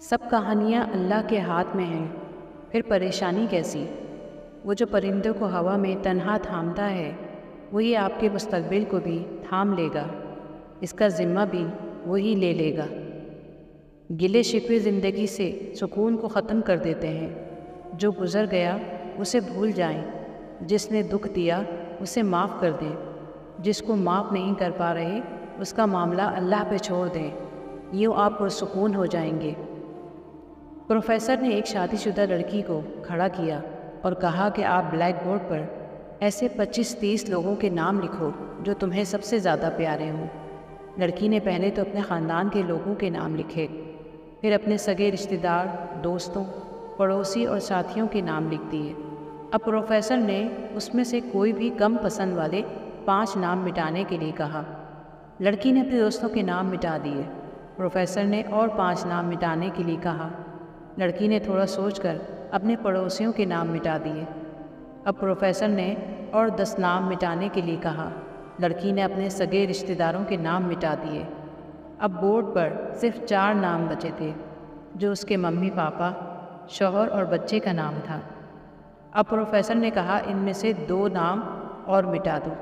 सब कहानियाँ अल्लाह के हाथ में हैं, फिर परेशानी कैसी। वो जो परिंदों को हवा में तन्हा थामता है, वही आपके मुस्तकबिल को भी थाम लेगा। इसका ज़िम्मा भी वही ले लेगा। गिले शिकवे ज़िंदगी से सुकून को ख़त्म कर देते हैं। जो गुज़र गया उसे भूल जाएं। जिसने दुख दिया उसे माफ़ कर दें। जिसको माफ़ नहीं कर पा रहे उसका मामला अल्लाह पे छोड़ दें। यूँ आप पुरसुकून हो जाएंगे। प्रोफेसर ने एक शादीशुदा लड़की को खड़ा किया और कहा कि आप ब्लैक बोर्ड पर ऐसे 25-30 लोगों के नाम लिखो जो तुम्हें सबसे ज़्यादा प्यारे हों। लड़की ने पहले तो अपने ख़ानदान के लोगों के नाम लिखे, फिर अपने सगे रिश्तेदार, दोस्तों, पड़ोसी और साथियों के नाम लिख दिए। अब प्रोफेसर ने उसमें से कोई भी कम पसंद वाले 5 नाम मिटाने के लिए कहा। लड़की ने अपने दोस्तों के नाम मिटा दिए। प्रोफेसर ने और 5 नाम मिटाने के लिए कहा। लड़की ने थोड़ा सोचकर अपने पड़ोसियों के नाम मिटा दिए। अब प्रोफेसर ने और 10 नाम मिटाने के लिए कहा। लड़की ने अपने सगे रिश्तेदारों के नाम मिटा दिए। अब बोर्ड पर सिर्फ 4 नाम बचे थे, जो उसके मम्मी पापा, शौहर और बच्चे का नाम था। अब प्रोफेसर ने कहा इनमें से 2 नाम और मिटा दो।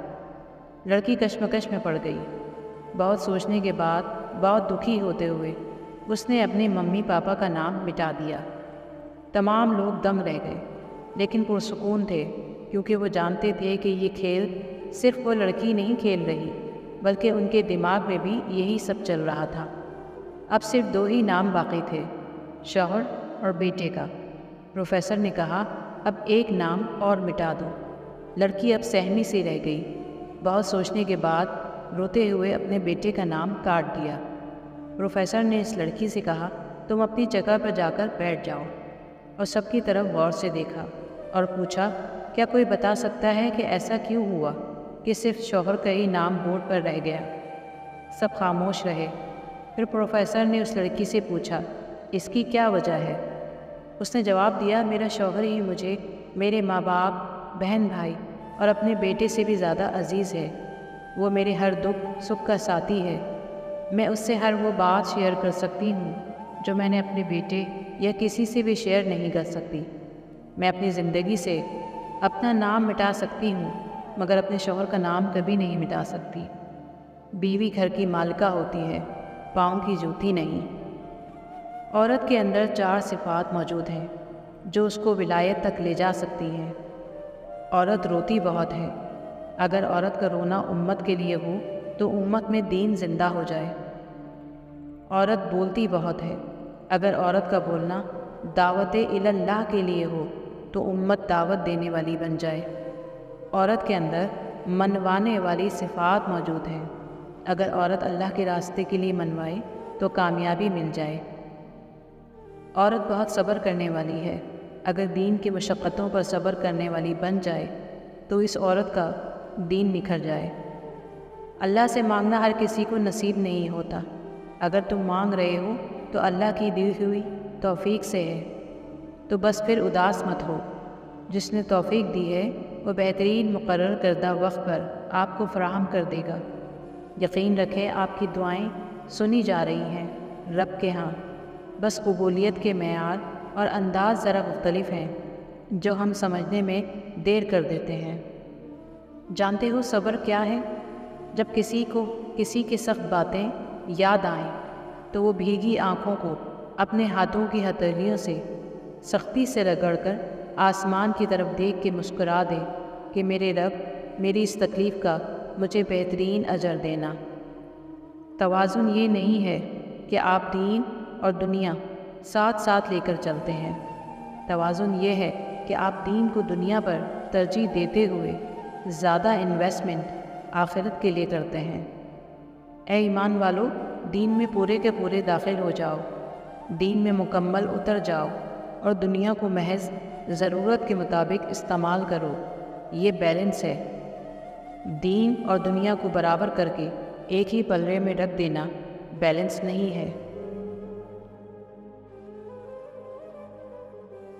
लड़की कश्मकश में पड़ गई। बहुत सोचने के बाद, बहुत दुखी होते हुए उसने अपने मम्मी पापा का नाम मिटा दिया। तमाम लोग दंग रह गए, लेकिन पुरसुकून थे, क्योंकि वो जानते थे कि ये खेल सिर्फ वो लड़की नहीं खेल रही, बल्कि उनके दिमाग में भी यही सब चल रहा था। अब सिर्फ 2 ही नाम बाकी थे, शौहर और बेटे का। प्रोफेसर ने कहा अब एक नाम और मिटा दो। लड़की अब सहमी सी रह गई। बहुत सोचने के बाद रोते हुए अपने बेटे का नाम काट दिया। प्रोफेसर ने इस लड़की से कहा तुम अपनी जगह पर जाकर बैठ जाओ, और सबकी तरफ गौर से देखा और पूछा क्या कोई बता सकता है कि ऐसा क्यों हुआ कि सिर्फ शौहर का ही नाम बोर्ड पर रह गया। सब खामोश रहे। फिर प्रोफेसर ने उस लड़की से पूछा इसकी क्या वजह है। उसने जवाब दिया मेरा शौहर ही मुझे मेरे माँ बाप, बहन भाई और अपने बेटे से भी ज़्यादा अजीज़ है। वो मेरे हर दुख सुख का साथी है। मैं उससे हर वो बात शेयर कर सकती हूँ जो मैंने अपने बेटे या किसी से भी शेयर नहीं कर सकती। मैं अपनी ज़िंदगी से अपना नाम मिटा सकती हूँ, मगर अपने शौहर का नाम कभी नहीं मिटा सकती। बीवी घर की मालिका होती है, पाँव की जूती नहीं। औरत के अंदर 4 सिफ़ात मौजूद हैं जो उसको विलायत तक ले जा सकती हैं। औरत रोती बहुत है। अगर औरत का रोना उम्मत के लिए हो तो उम्मत में दीन जिंदा हो जाए। औरत बोलती बहुत है। अगर औरत का बोलना दावत इल्लाह के लिए हो तो उम्मत दावत देने वाली बन जाए। औरत के अंदर मनवाने वाली सिफ़ात मौजूद हैं। अगर औरत अल्लाह के रास्ते के लिए मनवाए तो कामयाबी मिल जाए। औरत बहुत सब्र करने वाली है। अगर दीन की मशक्क़तों पर सब्र करने वाली बन जाए तो इस औरत का दीन निखर जाए। अल्लाह से मांगना हर किसी को नसीब नहीं होता। अगर तुम मांग रहे हो तो अल्लाह की दी हुई तौफीक से है, तो बस फिर उदास मत हो। जिसने तौफीक दी है वो बेहतरीन मुकर्रर करदा वक्त पर आपको फराहम कर देगा। यकीन रखें आपकी दुआएं सुनी जा रही हैं रब के यहाँ। बस कबूलियत के मेयार और अंदाज़ ज़रा मुख्तलिफ हैं, जो हम समझने में देर कर देते हैं। जानते हो सब्र क्या है? जब किसी को किसी की सख्त बातें याद आएं तो वो भीगी आँखों को अपने हाथों की हथेलियों से सख्ती से रगड़कर आसमान की तरफ देख के मुस्कुरा दे कि मेरे रब मेरी इस तकलीफ़ का मुझे बेहतरीन अजर देना। तवाज़ुन ये नहीं है कि आप दीन और दुनिया साथ साथ लेकर चलते हैं। तवाज़ुन ये है कि आप दीन को दुनिया पर तरजीह देते हुए ज़्यादा इन्वेस्टमेंट आखिरत के लिए करते हैं। ए ईमान वालों, दीन में पूरे के पूरे दाखिल हो जाओ, दीन में मुकम्मल उतर जाओ और दुनिया को महज ज़रूरत के मुताबिक इस्तेमाल करो। ये बैलेंस है। दीन और दुनिया को बराबर करके एक ही पल्ले में रख देना बैलेंस नहीं है।